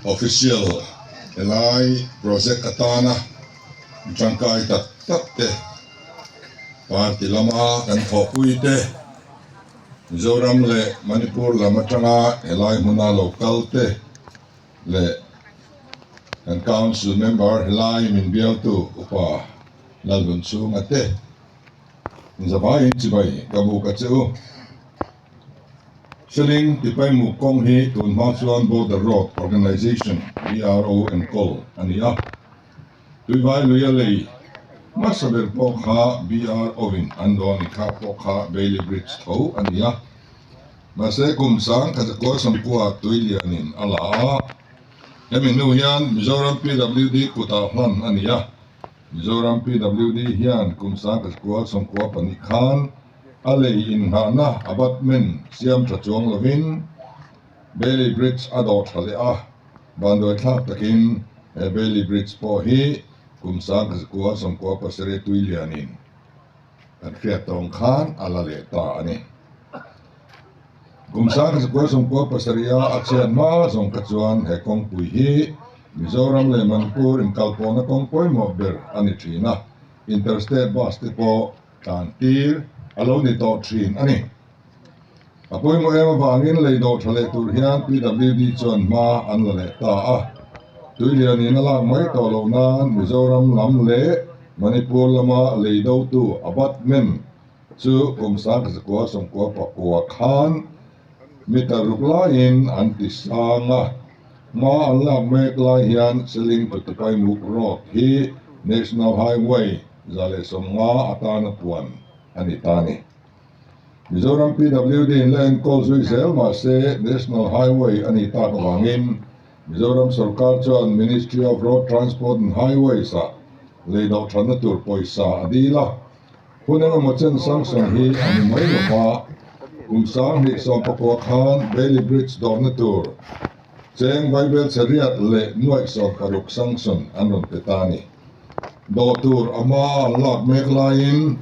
official elai project atana jangkai tak te parti lama kan thopui te Mizoram le Manipur lama tanga elai huna local te le kan council member elai min bial tu upa lalun su ngate zabai chibai kabu kachu Siling tipai mukong hi tun Masuan Border Road Organization BRO and Call ania tuivai luya lei masaber pokha BRO in andoni kha pokha Bailey Bridge tho ania mase kumsang kazakwa sampua tuilianin ala eminu hian Mizoram PWD kuta hlan ania Mizoram PWD hian kumsang kazakwa sampua panikhan alei in hana abatmen siam trachuang lovin Bailey Bridge adot hale a bandoi thak takin Bailey Bridge po hi kumsang kazakwa sampua pasere tuilianin kan fiat tong khan ala le ta ani kumsang kazakwa sampua pasaria achian ma zong kachuan he kong pui hi Mizoram le Manipur in kalpona kong poi mo ber ani thina interstate bus te po tan tir alo ni to thin ani apoi mo ema bangin le do thale tur hian PWD chon ma an la le ta a tuilian in ala mai to lo nan Mizoram lam le Manipur lama le do tu abat men chu kumsang kazakwa sampua pakua khan mitarukla in antisanga ma ala mekla hian siling putipai muk road hi national highway zale somnga atana puan anitani Mizoram PWD in land calls Wisel ma se national highway anita kawangin Mizoram Sarkar chuan Ministry of Road Transport and Highways a leidaw thanatur poisa adila hunanga mochen sanction hi ani mai lopa kumsang hi sompakwa khan Bailey Bridge dornatur cheng Bible seriat le nuai som paruk sanction anon petani dotur ama lak meklain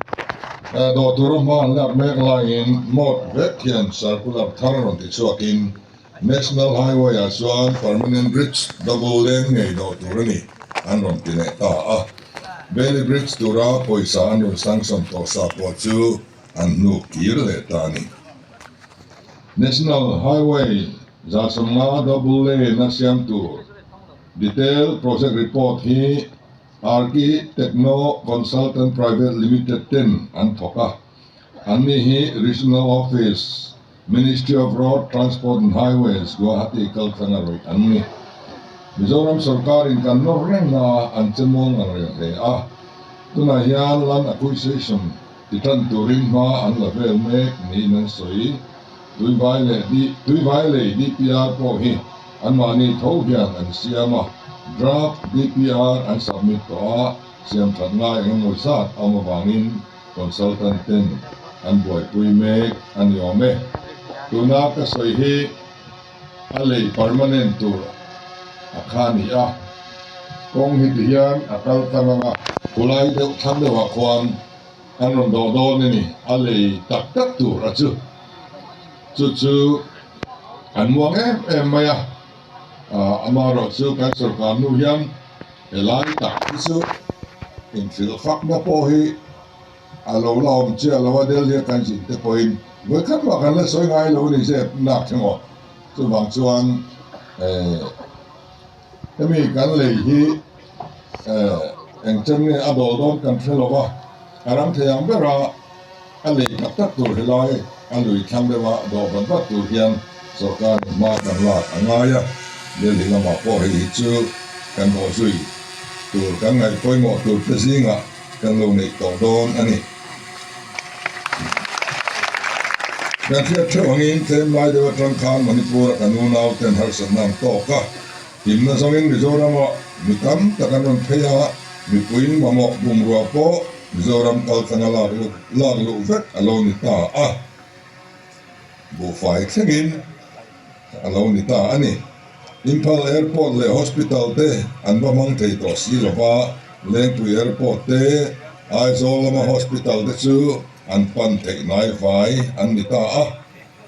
dotur ama lak meklain mot vethian circular tharon ti chuakin national highway aswan permanent bridge double lane ngei dotur ani anon ti ne ta a Bailey Bridge tura poisa anon sanction to sa po chu an nu kir le tani national highway Zasamma double lane na siam tur detail project report hi Arki Techno Consultant Private Limited 10 an thoka anni hi regional office Ministry of Road Transport and Highways Guwahati Kalthangaroi anni Mizoram Sarkar in kanno renga an chemong ang a tuna hian land acquisition titan turin ma an lavel mek ni nan soi tuivai le DPR po hi an mani tho hian an siama draft DPR an submit to a siam thatngai engemaw zat awmawangin consultant ten an buai pui mek an yome tuna ka soi hi a lei permanent tur a khani a kong hi hian a kal tanganga kulai deuh tham dewa khuan an ron do do ni a lei tak tak tur a chu an muang em maya amaro chu kan sarkar nu hian elai tak chu in fil khak na po hi alo laom che alo del dia kan jin te poin we khat wa kan la soi ngai lo ni se nak themo chu wang chuan emi kan lei hi eng chen ne adol don kan thelo aram theyang bera a lei tak tak tur helai alui tham dewa do ban bat tur hian sarkar ma kan la angaya le linga ma po hi chu kan bo sui tur kan ngai poi mo tur pesinga kan lo nei to don ani kan fiat thawangin tem lai dewa tang khan Manipur kanu nau ten har san nam to ka himna sangin Mizoram mikam takan pheya mi puin mamo bumrua po Mizoram kalkana la lu vet aloni ta a bu fai thengin aloni ta ani Impal Airport le hospital te an bamang thei to silova Lengpui Airport te Aizolama hospital te chu an pan thei nai vai an ni ta a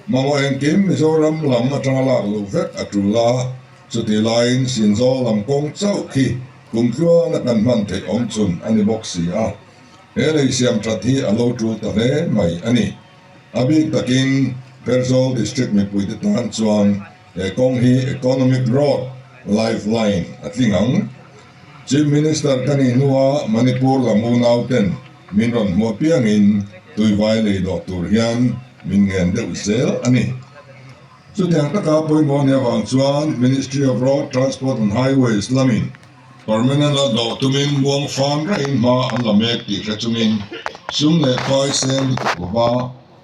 mamo engkim Mizoram lam atanga la lu vet atula chu ti lain sin zo lam kong chau khi kum khua na kan man the ong chun ani bok si a hele siam that hi alo tu ta le mai ani abik takin Persol district mi pui tan chuan kong hi economic road lifeline atlingang Chief Minister kani nuwa Manipur lamu nauten minron mo piangin tuiwai le do tur hian min ngen de usel ani chu tiang taka poi mo ne wang chuan Ministry of Road Transport and Highways lamin permanent la do tumin buang farm ra in ma an la mek ti kha chumin sum le koi sen ko ba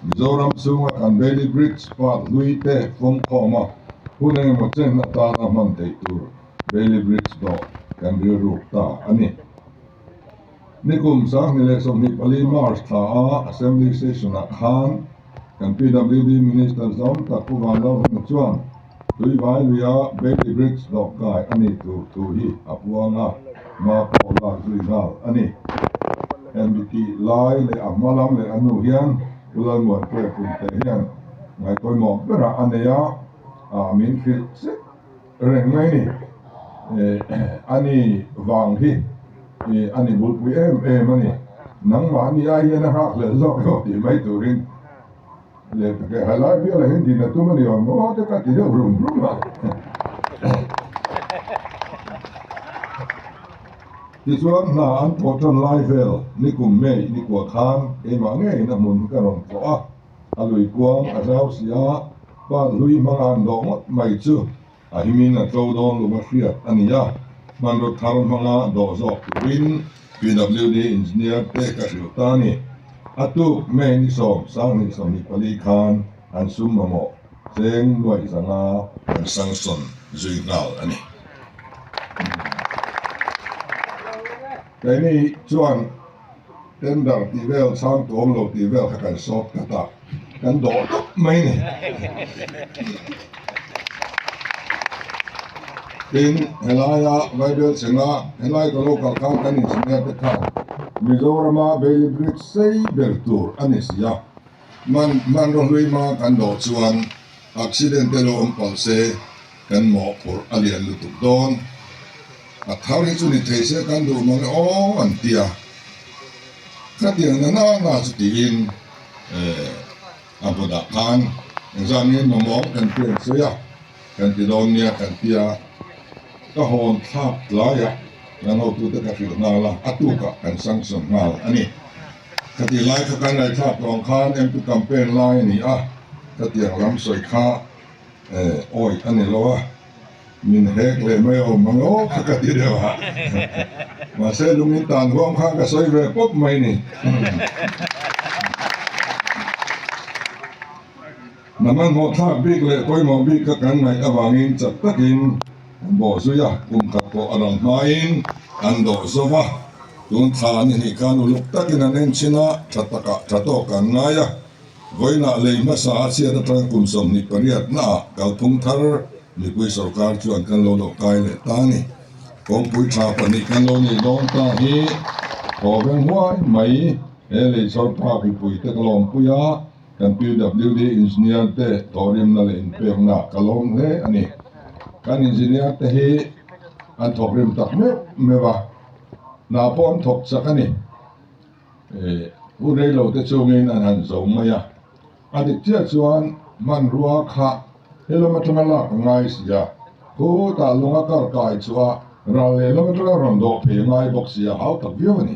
Mizoram sunga kan Bailey Bridge pat lui te phong khoma huneng mo chen na ta na man te tur Bailey Bridge do kan bi ru ta ani nikum sang ni le som ni pali march tha a assembly session a khan kan PWD minister zom ta ku wa lo na chuan tui vai luya Bailey Bridge do kai ani tu hi apuanga ma ko la zui gal ani MBT lai le amalam le anu hian ulan mo pe pun te hian ngai koi mo bera aneya min fil se reng ngai ni ani wang hi ani bul pui em ani nang ma ni ai na ha le zo ko ti mai turin le ke halai bi la hindi na tu mani mo te ka ti rum ma This one na an poton lai vel ni kum mei ni kwa khan ma nge na mun ka ron ko a lui kuang a rau sia ba lui mangan do mai chu a himin na to don lu ma fia ania man ro thar manga do zo win PWD engineer te ka riu ta ni atu mei ni sang ni pali khan an sum mo seng noi sanga an sang son zui ngal ani cái này chuan tender ti vel sang tom lo ti vel ka kan sop ka ta kan do mai ne tin helaya vaibel singa helai ko local kan kan engineer te kha Mizorama Bailey Bridge sei bertur anisia man ro hui ma kan do chuan accident lo pal se kan mo por alian lutuk don a thari chu ni thei se kan du mo an tia ka tiang na chu ti in aboda kan examin mo kan pen se ya kan ti don nia kan tia ka hon thap la ya nan ho tu ta ka fi na la atu ka kan sang som mal ani ka ti lai ka kan lai thap tong khan em tu campaign lai ni ka tiang lam soi kha oi ani lo min hek le mai o mango ka ti de wa ma se lungin tan huam kha ka soi ve pop mai ni naman mo tha big le koi mo big ka kan mai awangin chat takin bo su ya kum ka po arang main an do so wa tun tha ni kan uluk takin anen china thato kan na ya goina le ma sa sia da tang kum som ni pariat na kalpung thar ni pui sarkar chuan kan lo lo kai le ta ni kong pui tha pani kan lo ni don ta hi ko ben huai mai ele sor pa ki pui te kalom puya kan PWD engineer te torim na le in pe na kalom le ani kan engineer te hi an thokrim tak me wa na pon thok sakani u rei lo te chungin an han zo maya adik tia chuan man ruwa kha hello matamala ngai sia ko ta lunga kar kai chua ra le lo tra ron do phe ngai box sia hau ta view ni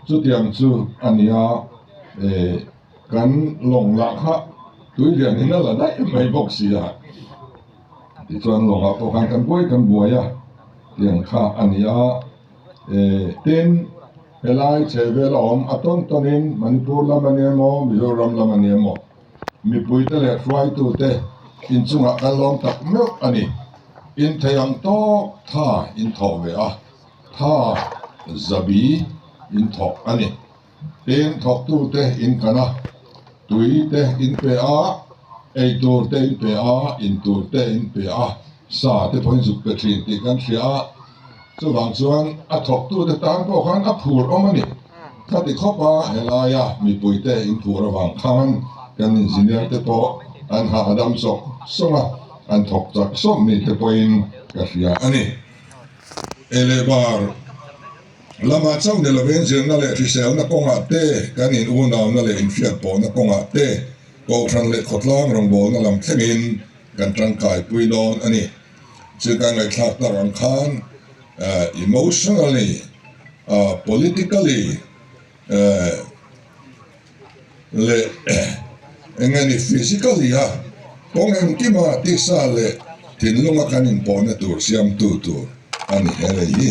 chu tiang chu ania kan long la kha tui lian ni la dai mai box sia ti chuan long a po kan boi kan buaya tiang kha ania tin helai chevel om aton tonin Manipur la maniamo Mizoram la maniamo mi pui te le fly tu te in chunga kalom tak meu ani in thayang to tha in tho ve tha zabi in tho ani ten thok tu te in kana tui te in pe ei tur te in pe in tur te in pe sa te point zuk pe thin ti kan thia chu wang chuan a thok tu te tan po khan a phur omani ka ti khopa helaya mi pui te in phur awang khan kan engineer te po an ha adam sok songa an thok chak som mi te poin ka hria ani elevar lama chau ne laven zir na le risel na konga te kan in unaw na le infiat po na konga te ko than le khotlang rong bol na lam thlengin kan tangkai puinon ani chikan ngai thak ta rang khan emotionally politically le engani physically ha kong em kima ti sa le tin lunga kanin po na tur siam tu ani hele hi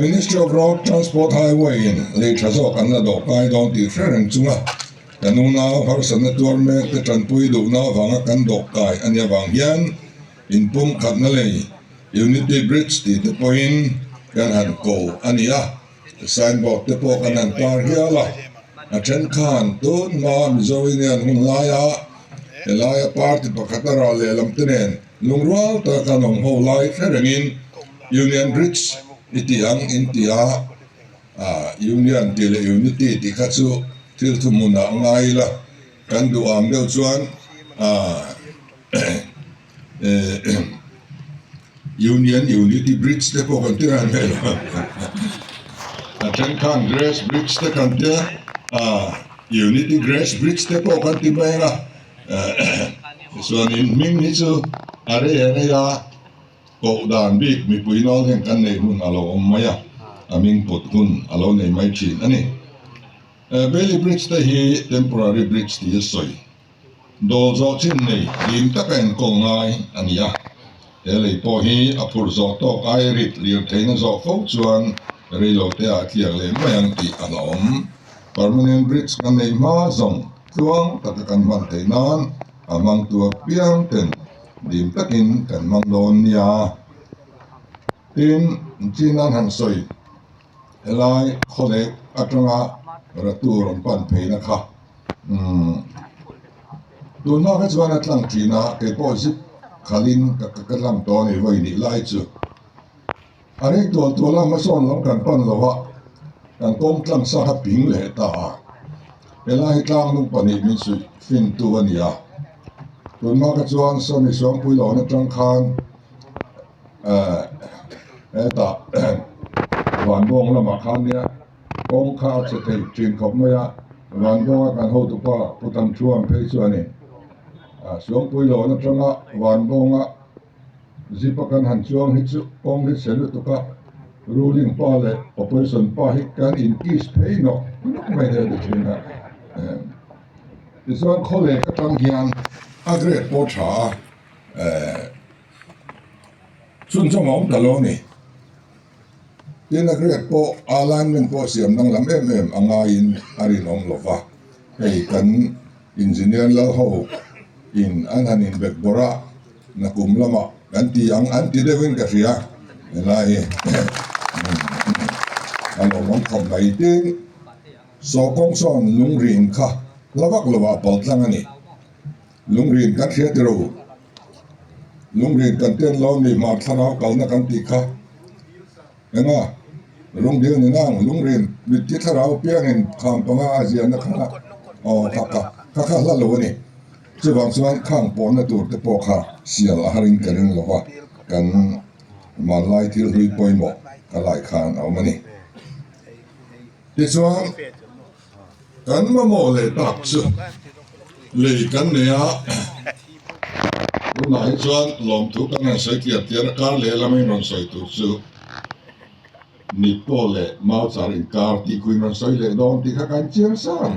Ministry of Road Transport Highway in le thazok an la dok kai don ti fereng chunga kanuna har san na tur me te tran pui du na wanga kan dok kai ania wang hian in pum khat na le Unity Bridge ti te point kan han ko ania signboard te po kan han par hiala a chen khan tun ma mizowinian hun laya party pakhatara le lam tenen lungrual ta kanong ho lai ferengin Union Bridge itiang intia Union tile Unity ti khatsu til thumuna ngai la kan du am deuh chuan Union Unity Bridge te po kan tiran mel a chen khan Grace Bridge te kan tia Unity Grace Bridge te po kan ti menga chuan in ming ni chu are ya ko dan bik mi puinol hen kan nei hun alo maya aming pot hun alo nei mai chin ani Bailey Bridge te hi temporary bridge ti soi dol zo chin nei lim taken ko ngai ania ele po hi apur zo to ai rit liu theina zo fo chuan reilo te a tliang le mayang ti alom permanent bridge kan nei ma zong tuang tatakan man te nan amang tua piang ten dim takin kan mang don nia tin chinan han soi elai khole atanga ratu ron pan pheina kha tuna ka chuan atlang thina ke po zip khalin ka lam to ni voi ni lai chu are to la ma son long kan pan lowa kan kong tlang sa ha ping le ta elai tlang lung pani min su fin tu ania tuna ka chuan so ni som pui lo na tang khan eta wan bong la ma khan nia kong kha che te chin khop maya wan bong kan ho tu pa putam chuam phei chuani suang pui lo na tanga wan bonga zipa kan han chuang hi chu kong hi selu tu ka ruling pa le operation pa hi kan in kis phei no mai de chinaisuan khole ka tang hian agre po tha chun chong om da lo ni tin agre po alignment po siam nang lam anga in ari nom lova hei kan engineer la ho in anhanin bek bora na kum lama anti dewin ka ria lai ano mong khom mai tin so kong son lung rin kha lawak lawa paltlang ani lung rin kan thia tiro lung rin kan ten lo ni ma thana kal na kan ti kha enga lung rin ni nang lung rin mi ti tharau piang in kham panga azia na kha o kha la lo ni chu bang chuan khang pon na tur te po kha sial harin karing lowa kan malai thil hui poimo kalai khan au mani ti chuan kan ma mo le tak chu le kan ne a nai chuan lom thu kan na sai kia tiar kar le lamai non sai tu chu ni po le mau charin kar ti kuin non sai le don ti kha kan chiang sang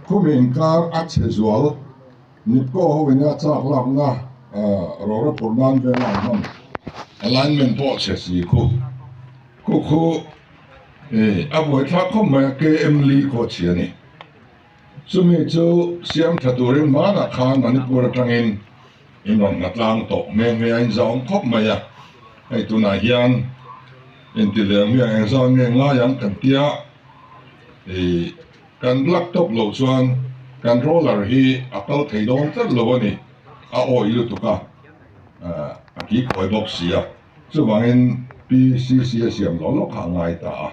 kumin kar ache zual nipko ho ina chak lak na rora purnan ve na man alignment po che si khu aboi thak khom ma ke emli ko chiani sumi chu siam thaturin mana khan manipur tangin inon natlang to me ain zong khop ma ya ai tuna hian intileng ya ang zong nge nga yang kan tia kan laptop lo chuan controller hi akal theidon tar lo ni a oi lu tuka a ki koi box sia chu wangin PCC siam lo kha ngai ta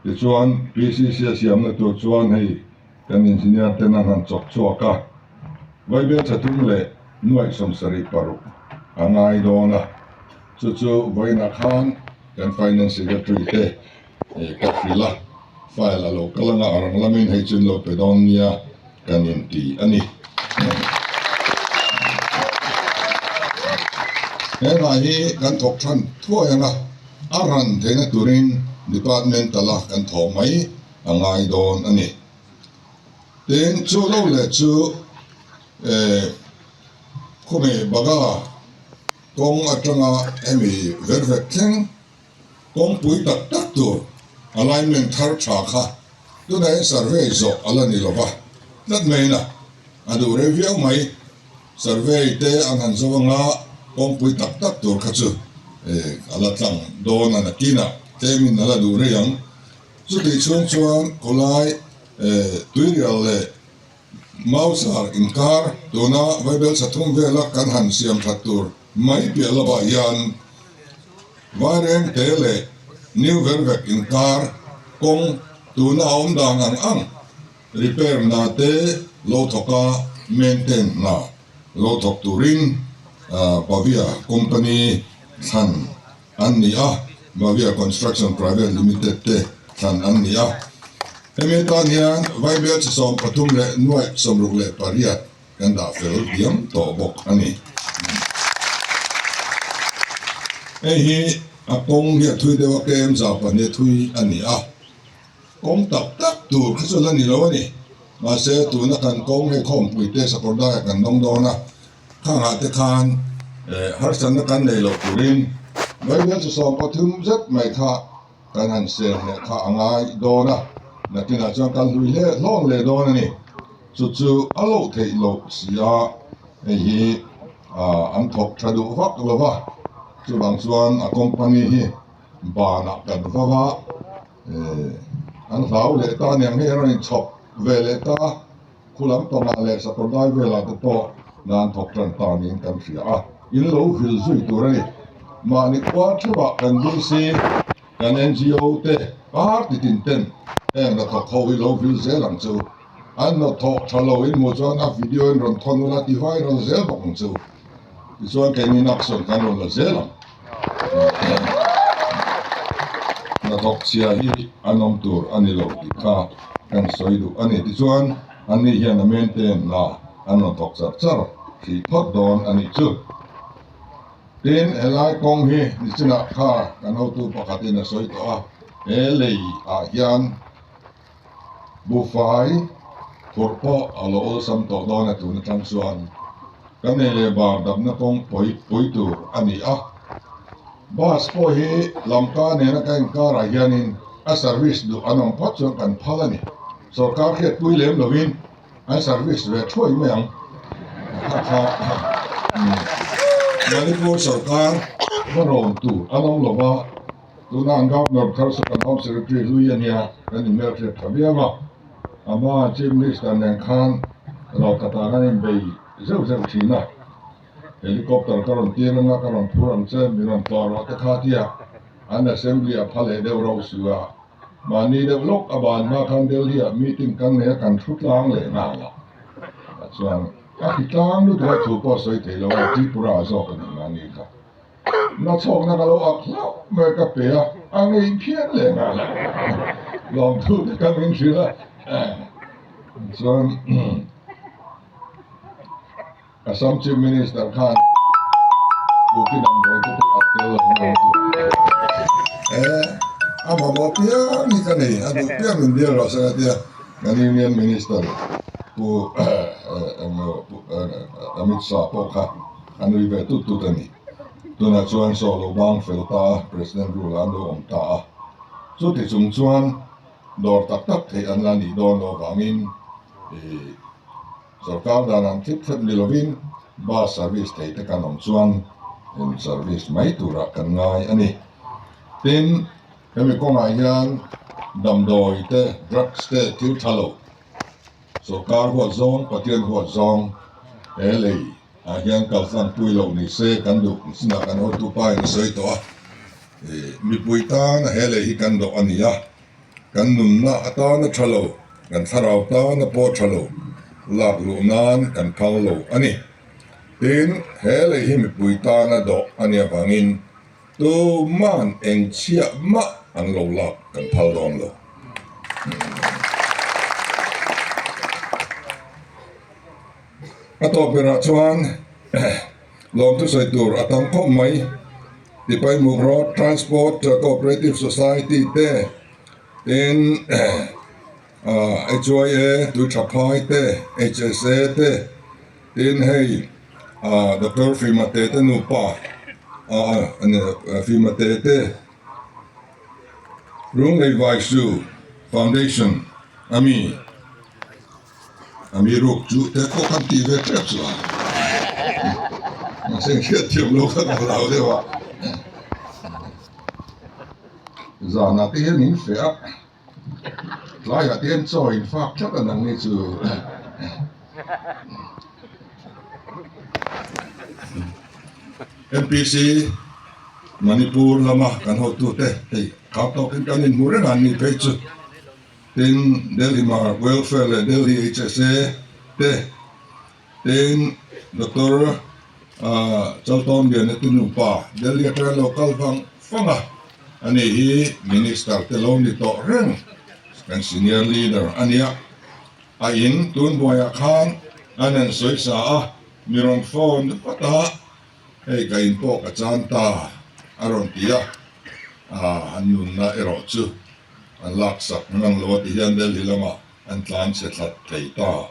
ti chuan PCC siam na tu chuan hei kan engineer tenan han chok chuaka vai be chatum le nuai som sari paru angai dona chu vai na khan kan finance secretary te ka frila file alo kalanga arang lamin hei chun lo pedonia kan ti ani na hi kan thok than thua yana aran thena turin department tala kan thok mai angai don ani ten chu lo le chu kome baga kong atanga emi vervet theng kong pui tak tak tu alignment thar tha kha tu dai survey zo alani lova lat meina adu review mai survey te anhan zawanga kong pui tak tak tu khachu alatang don ana kina temin ala du re yang chu ti chuan kolai tuirial le mausar inkar tuna vaibel sathum vela kan han siam thattur mai piala ba yan waren tele new vervek inkar kong tuna om dang ang repair na te lo thoka maintain na lo thok turin Bavia company than annia Bavia construction private limited te than annia Emetan hian vaibel som pathum le nuai somruk le pariat kan da fel diam to bok ani hi akong hi thui dewa kem za pa ne thui ani kong tak tak tu khazula ni lo ni ma se tu na kan kong he khom pui te saporda kan dong do na khang ha te khan har san na kan nei lo turin vaibel som pathum zat mai kha kan han se ne kha angai do na nakina chuan kan hlui le hlawng le dawn ani chu alo thei lo sia hi an thok thadu vak lova chu bang chuan a company hi bana kan vawa an hlau le ta niang he ron chop ve le ta khulam tonga le sapordai vela te po nan thok tran ta nin kan ria in lo vil zui turani mani kwa thuwa kan dc kan NGO te par ti tin ten na thok ho lo vil zelang chu an no thok thalo in mo chuan a video in ron thon la ti vai ron zel bok chu ti chuan ke ni nak son kan ron la zelang na thok chia hi anom tur ani lo ti kha kan soidu ani ti chuan ani hian a maintain na an thok char thi thot don ani chu tin elai kong hi ni china kha kan ho tu pakhatin a soi to lei a hian bufai phurpo alo ol sam to dona tu na tang chuan kan le bar dab na kong poi tu ani bas po hi lamka ne na kan kara hianin a service du anong pat chuan kan phalani sarkar khet pui lem lovin a service ve thoi meang kha Manipur sarkar barom tu anong lova tuna ang governor thar sa kan home secretary luyan ya kan emerge thabiama ama chief minister neng khan ro katagan in bei zeu china helicopter karon tiranga karon phuram che miran tor ta khatia an assembly a phale de ro suwa mani de lok aban ma khan delhi a meeting kan ne kan thutlang le na la chuan a hitlang lu de thu po soi te lo tripura zo kan mani kha na chok na lo a khlo me ka pe a ngai phian le na la long thu de kan min thila chuan Assam Chief Minister Khan bukin ang roy ko atel ang ama mo pia ni kanai adu pia min dia ro sa dia Union Minister pu Amit Shah po kha anu ibe tu tani tuna chuan so lo bang felta President Rolando om ta chu ti chung chuan dor tak tak thei an la ni don lo wangin sarkar dalam tip nilovin ba service te te kanom chuan in service mai tura kan ngai ani tin kami ko ngai hian damdoi te drugs te til thalo sarkar ho zong patien ho zong ele a hian kal san pui lo ni se kan du sina kan ho tu pai ni sei to mi pui ta na hele hi kan do ania kan nun na ata na thalo kan tharau ta na po thalo lak lu nan kan khal lo ani tin hele hi mi pui ta na do ani awangin tu man eng chia ma an lo lak kan phal dom lo ato pera chuan lom tu sai tur atang kho mai ti pai mu road transport cooperative society te tin HOA tu chapai te HSA te tin hei Dr. Frimate te nu pa Frimate te Rung Lei Vai Su Foundation ami ruk chu te ko kan ti ve trep su ma sen khia tiam lo ka lao de wa za na ti nin fe a lai a tien cho in fact chắc là năng ni chu MPC Manipur lama kan ho tu te hei ka to kan in mure nan ni pe chu tin Delhi Mar Welfare le Delhi HSA te tin Dr. Chalton dia na tinu pa Delhi atra local fanga ani hi minister te lo ni to reng kan senior leader ania a in tun boya khan anan soi sa a miron phone pata hei ka in po ka chanta aron tia anun na ero chu an lak sak nang lo ti hian Delhi lama an tlan se thlat thei ta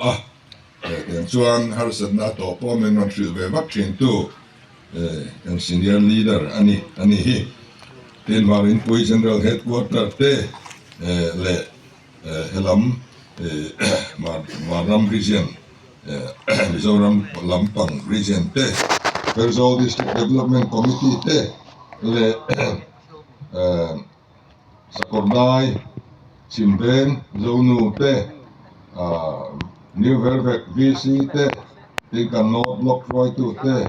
tiang chuan har sat na to po men non thil ve vak thin tu kan senior leader ani hi tin marin pui general headquarter te le helam Maram region Mizoram Lampang region te Persol district development committee te le Sakordai Chimben Zonu te New Velvet VC te Tinkan North Block Roy tu te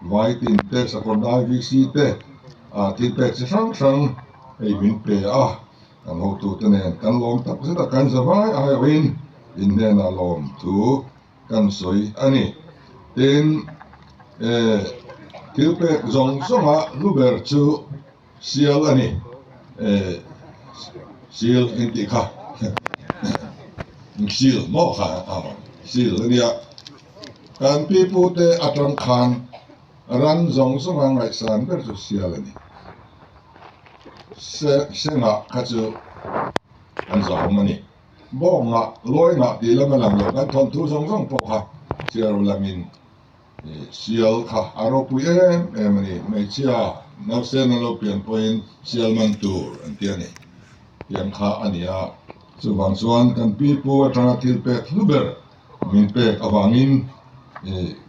Vaitin te Sakordai VC te tin pe sang sang ei min pe kan ho tu te nen kan lom tak se ta kan zawai ai win in nen a lom tu kan soi ani tin til pe zong zonga luber chu sial ani sial inti kha sial mo kha sial ania kan pi pu te atang khan ran zong zonga ngai san ber chu sial ani senga khachu an zong mani bonga loina ti lama lang lo kan thon thu zong zong po kha sial lamin sial kha aro pu mani mai chia nau sen lo pian point sial man tur an tiani yang kha ania chu wang chuan kan pi pu atanga til pe luber min pe awangin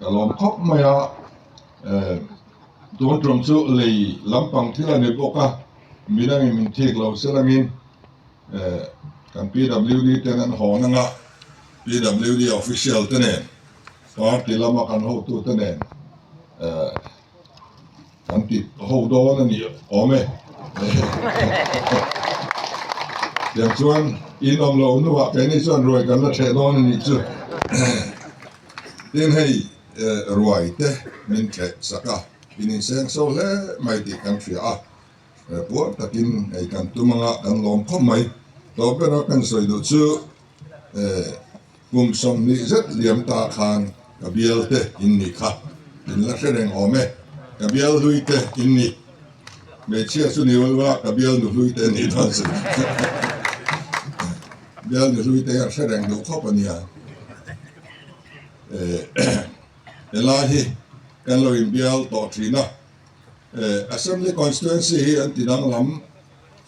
kalom khop maya tuan trong chu lei lampang thilani boka minang min thik lo selangin kan PWD tenan honanga PWD official tenen party lama kan ho tu tenen kan ti ho do na ni ome yang chuan inom lo nuwa ke ni chuan roi kan la the don ni chu tin hei ruai te min ke saka inin seng so le mai ti kan fia buat takin ai kan tumanga kan lom khom mai to pero kan soi do chu kum som ni zet liam ta khan kabiel te in ni kha in la sereng ome kabiel lui te in ni me chia su ni wa kabiel nu lui te ni dan su biel nu lui te ya sereng do khop ania elahi kan lo in biel to trina assembly constituency hi an tidang lam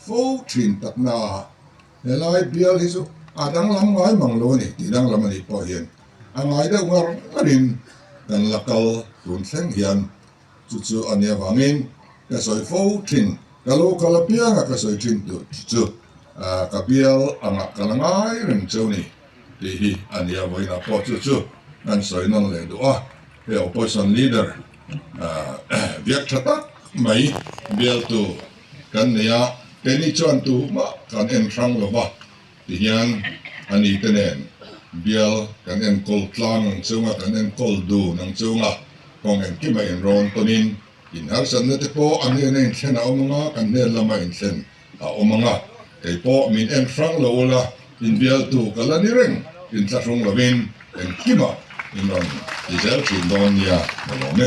fo thin takna helai bial hi su adang lam ngai manglo ni tidang lam ani po hian angai da ngar arin kan lakal tun seng hian chu ania wangin ka soi fo thin kalo kalapia ka soi thin chu ka bial anga kalangai ren choni ti hi ania voina po chu kan soi non le do he opposition leader viet thata mai bial tu kan nia teni chuan tu ma kan en thang lo ba ti hian อันนี้เป็นเองเบียลกันเอ็นกอลกลางเชื่อว่ากันเอ็นกอลดูนังเชื่อว่าคงเอ็นกี่มาเอ็นรอนตัวนี้อินหาสันนิษฐานอันนี้เองเช่นเอามังกันเนลละไม่เช่นเอามังไอ้พ่อมินเอ็นฟรังโลละอินเบียลตูกันละนี่เร่งอินสักรงละวินเอ็นกี่มาอินรอนอิเซลชินดอนยาโมโมเม